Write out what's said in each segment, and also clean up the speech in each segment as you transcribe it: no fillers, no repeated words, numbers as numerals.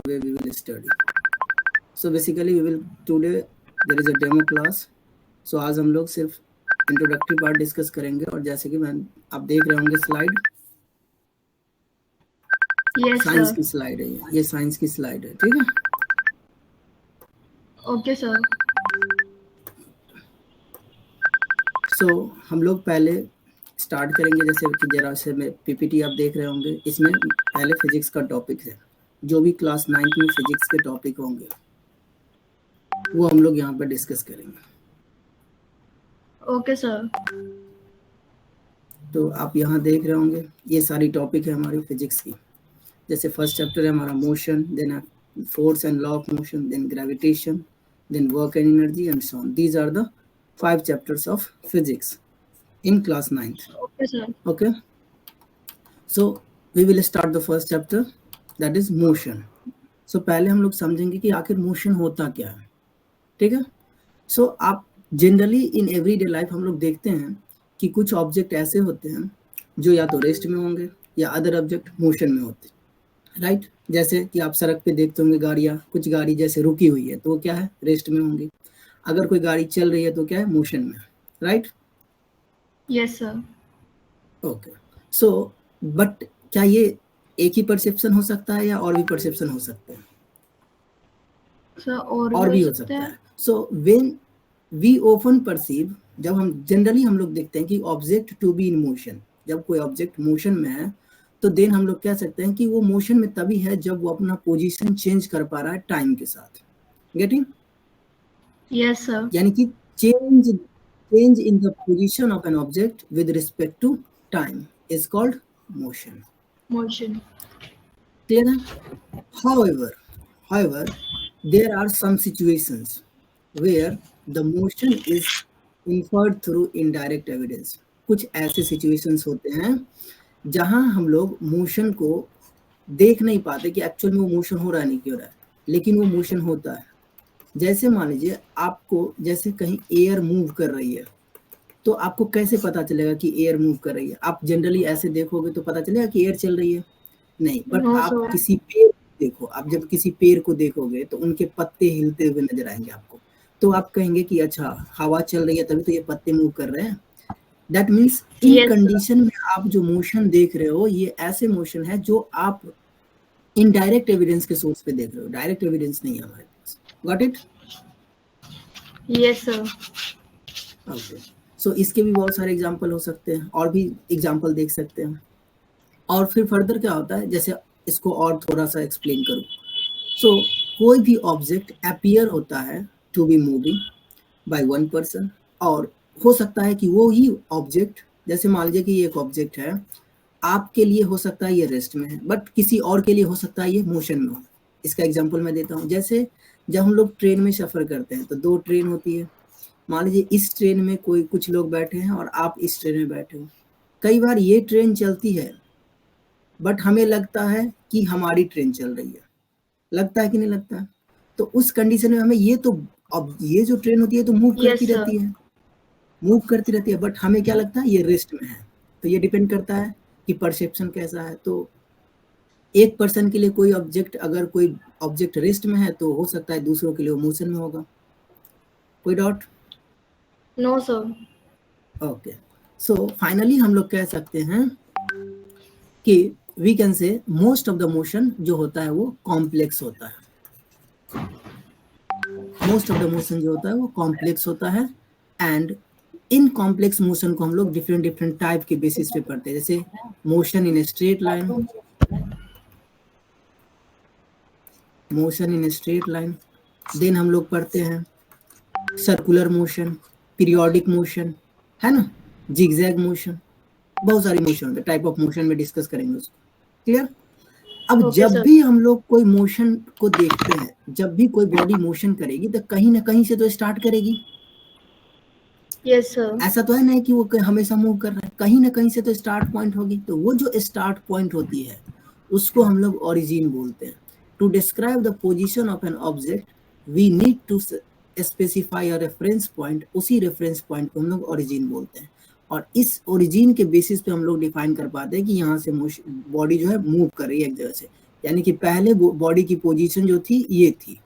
way we will study. So basically we will today there is a demo class. So आज हम लोग सिर्फ introductory part discuss करेंगे और जैसे कि आप देख रहे होंगे स्लाइड, साइंस की स्लाइड है, ये साइंस की स्लाइड है, ठीक है? Okay sir. सो हम लोग पहले स्टार्ट करेंगे, जैसे कि जरा से में पीपीटी आप देख रहे होंगे, इसमें पहले फिजिक्स का टॉपिक है। जो भी क्लास 9th में फिजिक्स के टॉपिक होंगे वो हम लोग यहाँ पर डिस्कस करेंगे। Okay sir. तो आप यहाँ देख रहे होंगे ये सारी टॉपिक है हमारी फिजिक्स की। जैसे फर्स्ट चैप्टर है हमारा motion, then force and law of motion, then gravitation, then work and energy and so on. These are the 5 chapters of physics in class 9th. Okay sir. Okay, so we will start the first chapter, that is motion. So पहले हम लोग समझेंगे कि आखिर motion होता क्या है, ठीक है? सो आप जनरली इन एवरीडे लाइफ हम लोग देखते हैं कि कुछ ऑब्जेक्ट ऐसे होते हैं जो या तो रेस्ट में होंगे या अदर ऑब्जेक्ट मोशन में होते हैं, राइट? जैसे कि आप सड़क पे देखते होंगे गाड़ियाँ, कुछ गाड़ी जैसे रुकी हुई है तो वो क्या है, रेस्ट में होंगी। अगर कोई गाड़ी चल रही है तो क्या है, मोशन में, right? Yes sir. Okay, so but क्या ये एक ही परसेप्शन हो सकता है या और भी परसेप्शन हो सकते हैं? सर और भी हो सकता है। So when we often perceive, जब हम जनरली हम लोग देखते हैं कि object to be in motion, जब कोई ऑब्जेक्ट मोशन में है तो देन हम लोग कह सकते हैं कि वो मोशन में तभी है जब वो अपना पोजीशन चेंज कर पा रहा है टाइम के साथ। गेटिंग? Yes sir. यानी कि change in the position of an object with respect to time is called motion. Clear है? However, there are some situations where the motion is inferred through indirect evidence. कुछ ऐसे situations होते हैं जहां हम लोग मोशन को देख नहीं पाते कि एक्चुअल में वो मोशन हो रहा है नहीं हो रहा है, लेकिन वो मोशन होता है। जैसे मान लीजिए आपको जैसे कहीं एयर मूव कर रही है, तो आपको कैसे पता चलेगा कि एयर मूव कर रही है? आप जनरली ऐसे देखोगे तो पता चलेगा कि एयर चल रही है? नहीं, बट आप किसी पेड़ को देखो, आप जब किसी पेड़ को देखोगे तो उनके पत्ते हिलते हुए नजर आएंगे आपको, तो आप कहेंगे कि अच्छा हवा चल रही है तभी तो ये पत्ते मूव कर रहे हैं। दैट मीन्स इन कंडीशन में आप जो मोशन देख रहे हो ये ऐसे मोशन है जो आप इनडायरेक्ट एविडेंस के सोर्स पे देख रहे हो, डायरेक्ट एविडेंस नहीं है हमारे पास। Got it? Yes sir. Okay, so इसके भी बहुत सारे एग्जांपल हो सकते हैं, और भी एग्जांपल देख सकते हैं। और फिर फर्दर क्या होता है, जैसे इसको और थोड़ा सा एक्सप्लेन करूं। सो कोई भी ऑब्जेक्ट अपीयर होता है to be moving by one person, और हो सकता है कि वो ही ऑब्जेक्ट, जैसे मान लीजिए कि ये एक ऑब्जेक्ट है, आपके लिए हो सकता है ये रेस्ट में है, बट किसी और के लिए हो सकता है ये मोशन में हो। इसका एग्जाम्पल मैं देता हूँ। जैसे जब हम लोग ट्रेन में सफर करते हैं तो 2 ट्रेन होती है। मान लीजिए इस ट्रेन में कुछ लोग बैठे हैं और आप इस ट्रेन में बैठे हो। कई बार ये ट्रेन चलती है बट हमें लगता है कि हमारी ट्रेन चल रही है, लगता है कि नहीं लगता है? तो उस कंडीशन में हमें अब ये जो ट्रेन होती है तो मूव करती रहती है, बट हमें क्या लगता है, ये रेस्ट में है। तो ये डिपेंड करता है कि परसेप्शन कैसा है। तो एक पर्सन के लिए कोई ऑब्जेक्ट, अगर कोई ऑब्जेक्ट रेस्ट में है तो हो सकता है दूसरों के लिए वो मोशन में होगा। कोई doubt? No sir. Okay, so finally हम लोग कह सकते हैं कि we can say most of the motion जो होता है वो कॉम्प्लेक्स होता है। मोस्ट ऑफ द मोशन जो होता है वो कॉम्प्लेक्स होता है, एंड इन कॉम्प्लेक्स मोशन को हम लोग डिफरेंट टाइप के बेसिस पे पढ़ते हैं। जैसे motion in straight line, then हम लोग पढ़ते हैं सर्कुलर मोशन, पीरियोडिक मोशन, है ना, जिगजैग मोशन, बहुत सारी मोशन होते हैं, टाइप ऑफ मोशन में डिस्कस करेंगे उसको। क्लियर? अब जब भी हम लोग कोई मोशन को देखते हैं, जब भी कोई बॉडी मोशन करेगी तो कहीं ना कहीं से तो स्टार्ट करेगी। Yes sir. ऐसा तो है नहीं कि वो हमेशा मूव कर रहा है, कहीं ना कहीं से तो स्टार्ट पॉइंट होगी। तो वो जो स्टार्ट पॉइंट होती है उसको हम लोग ओरिजिन बोलते हैं। To describe the position of an object we need to specify a reference point. उसी रेफरेंस पॉइंट को हम लोग ओरिजिन बोलते हैं, और इस ओरिजिन के बेसिस पे हम लोग डिफाइन कर पाते हैं कि यहाँ से बॉडी जो है मूव कर रही है एक जगह से। यानी कि पहले बॉडी की पोजीशन जो थी ये थी,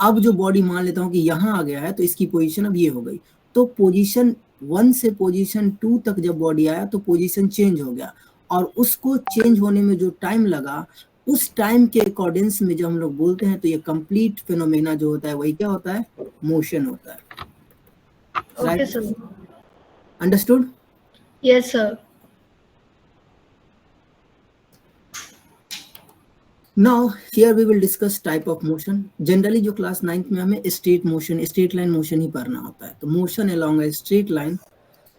अब जो बॉडी मान लेता हूं कि यहाँ आ गया है तो इसकी पोजीशन अब ये हो गई। तो पोजीशन 1 से पोजीशन 2 तक जब बॉडी आया तो पोजीशन चेंज हो गया, और उसको चेंज होने में जो टाइम लगा उस टाइम के अकॉर्डिंग्स में जब हम लोग बोलते हैं तो ये कंप्लीट फिनोमेना जो होता है वही क्या होता है, मोशन होता है। Okay, right, sir. Understood? Yes, sir. Now here we will discuss type of motion. Generally जो क्लास 9th में हमें straight motion, straight line motion ही पढ़ना होता है। तो motion along a straight line,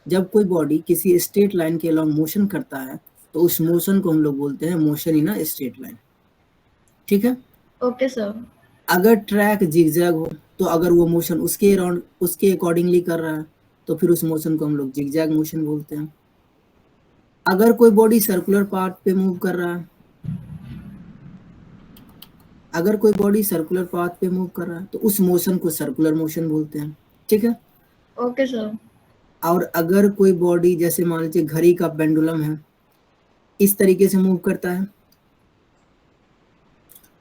जब कोई बॉडी किसी स्ट्रेट लाइन के अलोंग मोशन करता है तो उस मोशन को हम लोग बोलते हैं motion in a straight line. ठीक है, Okay, sir. अगर ट्रैक जिगजैग हो तो अगर वो मोशन उसके अराउंड उसके अकॉर्डिंगली कर रहा है तो फिर उस मोशन को हम लोग जिगजैग मोशन बोलते हैं। अगर कोई बॉडी सर्कुलर पाथ पे मूव कर रहा है, अगर कोई बॉडी सर्कुलर पाथ पे मूव कर रहा है तो उस मोशन को सर्कुलर मोशन बोलते हैं। ठीक है, Okay, sir. और अगर कोई बॉडी जैसे मान लीजिए घड़ी का पेंडुलम है, इस तरीके से मूव करता है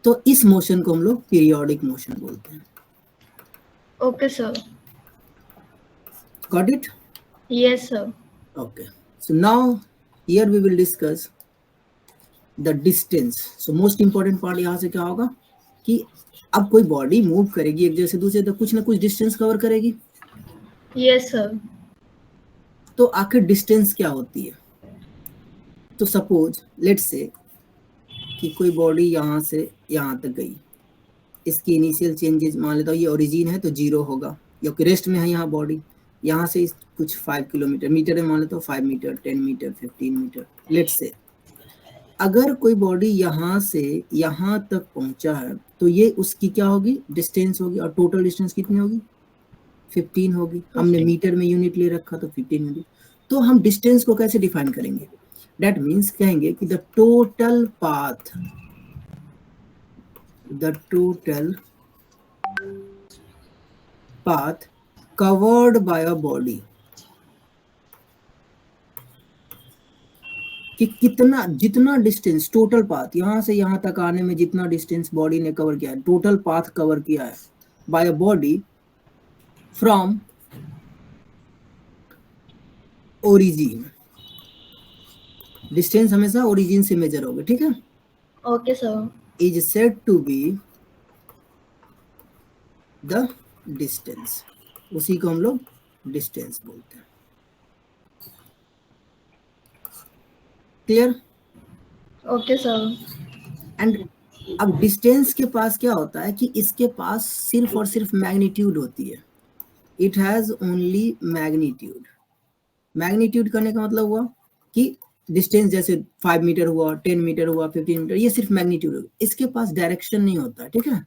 तो इस मोशन को हम लोग पीरियोडिक मोशन बोलते हैं। Okay, sir. Got it? Yes, sir. Okay. So now here we will discuss the distance. So most important part यहाँ से क्या होगा कि अब कोई बॉडी मूव करेगी एक जगह से दूसरे तक, कुछ ना कुछ डिस्टेंस कवर करेगी। Yes, sir. तो आखिर डिस्टेंस क्या होती है? तो सपोज लेट्स से कि कोई बॉडी यहाँ से यहाँ तक गई, इसकी इनिशियल चेंजेस मान लेता हूँ ये ओरिजिन है तो 0 होगा, या रेस्ट में है यहाँ बॉडी, यहाँ से कुछ 5 किलोमीटर, मीटर में मान लेता हूँ 5 metre, 10 metre, 15 metre. Let's say अगर कोई बॉडी यहाँ से यहाँ तक पहुंचा है तो ये उसकी क्या होगी, डिस्टेंस होगी, और टोटल डिस्टेंस कितनी होगी, 15 होगी। हमने मीटर में यूनिट ले रखा तो 15 यूनिट। तो हम डिस्टेंस को कैसे डिफाइन करेंगे? दैट मीन्स कहेंगे कि the total path covered by a body, कि कितना, जितना डिस्टेंस, टोटल पाथ यहाँ से यहाँ तक आने में जितना डिस्टेंस बॉडी ने कवर किया है, टोटल पाथ कवर किया है by a body from origin. Distance हमेशा ओरिजिन से मेजर होगा, ठीक है? Okay, sir. Is said to be the distance, उसी को हम लोग डिस्टेंस बोलते हैं। क्लियर? Okay, sir. एंड अब डिस्टेंस के पास क्या होता है कि इसके पास सिर्फ और सिर्फ मैग्नीट्यूड होती है। It has only magnitude. Magnitude करने का मतलब हुआ कि डिस्टेंस जैसे 5 मीटर हुआ, 10 मीटर हुआ, 15 मीटर, ये सिर्फ मैग्नीट्यूड होगा, इसके पास डायरेक्शन नहीं होता। ठीक है,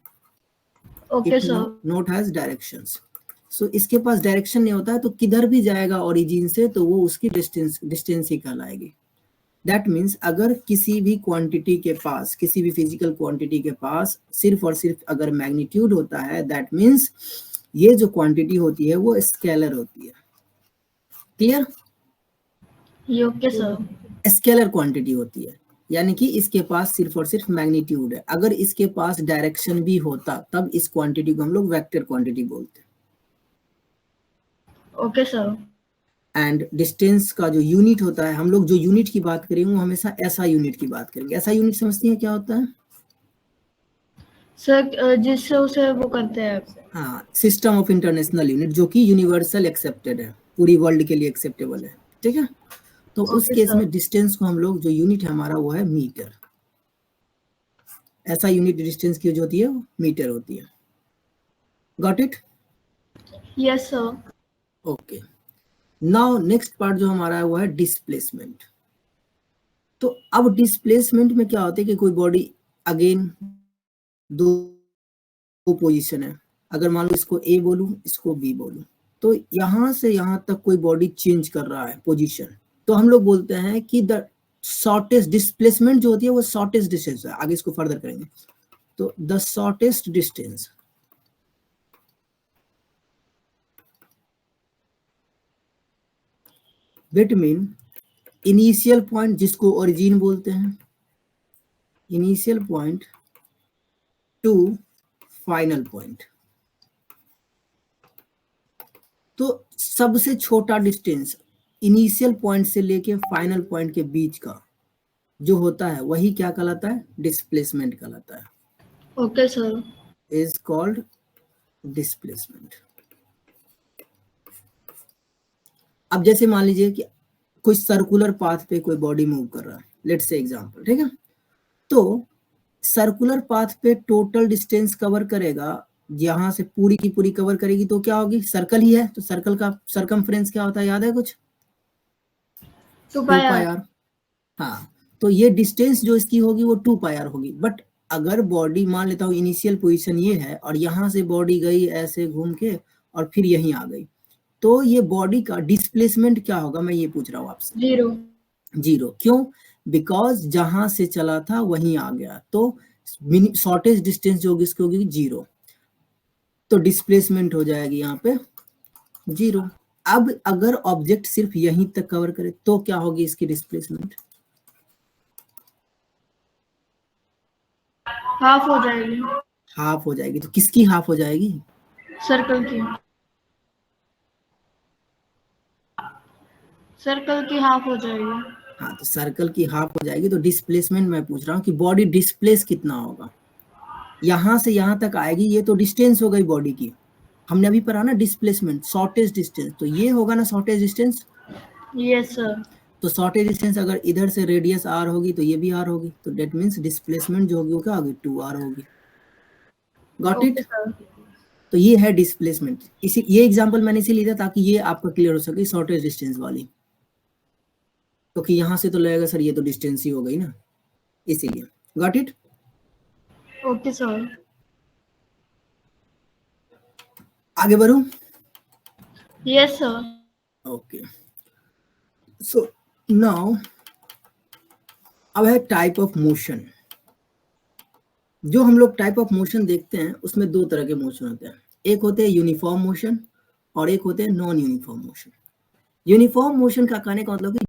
Okay, it sir. Not has directions. So इसके पास डायरेक्शन नहीं होता है तो किधर भी जाएगा ओरिजिन से तो वो उसकी डिस्टेंस ही कहलाएगी। दैट मीन्स अगर किसी भी क्वांटिटी के पास, किसी भी फिजिकल क्वांटिटी के पास सिर्फ और सिर्फ अगर मैग्नीट्यूड होता है, दैट मीन्स ये जो क्वांटिटी होती है वो स्केलर होती है। Clear? Okay, sir. Scalar quantity होती है, यानी कि इसके पास सिर्फ और सिर्फ मैग्नीट्यूड है। अगर इसके पास डायरेक्शन भी होता तब इस क्वांटिटी को हम लोग वेक्टर क्वांटिटी बोलते हैं। Okay, sir. एंड डिस्टेंस का जो यूनिट होता है, हम लोग जो यूनिट की बात करेंगे वो हमेशा ऐसा यूनिट की बात करेंगे। ऐसा यूनिट समझती हैं क्या होता है? सर जिससे उसे वो करते हैं। हाँ, सिस्टम ऑफ इंटरनेशनल यूनिट, जो कि यूनिवर्सल एक्सेप्टेड है, पूरी वर्ल्ड के लिए एक्सेप्टेबल है। ठीक है, तो उस Okay, केस sir. में डिस्टेंस को हम लोग, जो यूनिट है हमारा वो है मीटर। ऐसा यूनिट डिस्टेंस की जो होती है वो मीटर होती है। Got it? Yes, sir. Okay, now next part जो हमारा है वो है डिस्प्लेसमेंट। तो अब डिस्प्लेसमेंट में क्या होता है कि कोई बॉडी, अगेन दो पोजीशन है, अगर मान लो इसको ए बोलूं, इसको बी बोलूं, तो यहां से यहां तक कोई बॉडी चेंज कर रहा है पोजीशन, तो हम लोग बोलते हैं कि द शॉर्टेस्ट डिस्प्लेसमेंट जो होती है वो शॉर्टेस्ट डिस्टेंस है। आगे इसको फर्दर करेंगे, तो the shortest distance between initial point, जिसको ओरिजिन बोलते हैं, initial point two final point. तो सबसे छोटा डिस्टेंस इनिशियल पॉइंट से लेके फाइनल पॉइंट के बीच का जो होता है वही क्या कहलाता है? डिस्प्लेसमेंट कहलाता है। Okay sir. Is called displacement. अब जैसे मान लीजिए कि कोई सर्कुलर पाथ पे कोई बॉडी मूव कर रहा है, लेट्स से एग्जांपल, ठीक है। तो सर्कुलर पाथ पे टोटल डिस्टेंस कवर करेगा, यहां से पूरी की पूरी कवर करेगी तो क्या होगी? सर्कल ही है, तो सर्कल का सरकमफ्रेंस क्या होता है, याद है कुछ? 2 2 पाई पाई आर। आर। हाँ, तो ये डिस्टेंस जो इसकी होगी वो 2 पाई आर होगी। बट अगर बॉडी, मान लेता हूँ इनिशियल पोजीशन ये है और यहाँ से बॉडी गई ऐसे घूम के और फिर यहीं आ गई, तो ये बॉडी का डिस्प्लेसमेंट क्या होगा, मैं ये पूछ रहा हूँ आपसे। 0। 0। क्यों? बिकॉज जहां से चला था वहीं आ गया, तो शॉर्टेज डिस्टेंस जो होगी इसकी होगी 0, तो डिस्प्लेसमेंट हो जाएगी यहाँ पे 0। अब अगर ऑब्जेक्ट सिर्फ यहीं तक कवर करे तो क्या होगी इसकी डिस्प्लेसमेंट? हाफ हो जाएगी। हाफ हो जाएगी। तो किसकी हाफ हो जाएगी? सर्कल की। सर्कल की हाफ हो जाएगी। हाँ, तो सर्कल की हाफ हो जाएगी। तो डिस्प्लेसमेंट मैं पूछ रहा हूँ कि बॉडी डिस्प्लेस कितना होगा। यहां से यहां तक आएगी, ये तो डिस्टेंस हो गई बॉडी की। हमने अभी पढ़ा ना डिस्प्लेसमेंट, शॉर्टेज डिस्टेंस, तो ये होगा ना शॉर्टेज डिस्टेंस। Yes sir. तो शॉर्टेज डिस्टेंस अगर इधर से रेडियस r होगी तो ये भी r होगी, तो डेट मीन्स डिस्प्लेसमेंट जो होगी वो क्या होगी? 2r होगी। Got okay it? सर। तो ये है डिस्प्लेसमेंट। इसी ये एग्जांपल मैंने इसीलिए लिया ताकि ये आपका क्लियर हो सके शॉर्टेज डिस्टेंस वाली, क्योंकि यहाँ से तो लगेगा सर ये तो डिस्टेंस ही हो गई ना, इसीलिए। Got it? Okay sir. आगे बढ़ूं? Yes sir. Okay, so now अब है टाइप ऑफ मोशन। जो हम लोग टाइप ऑफ मोशन देखते हैं उसमें 2 तरह के मोशन होते हैं, एक होते हैं यूनिफॉर्म मोशन और एक होते हैं non uniform motion. Uniform motion का कहने का मतलब कि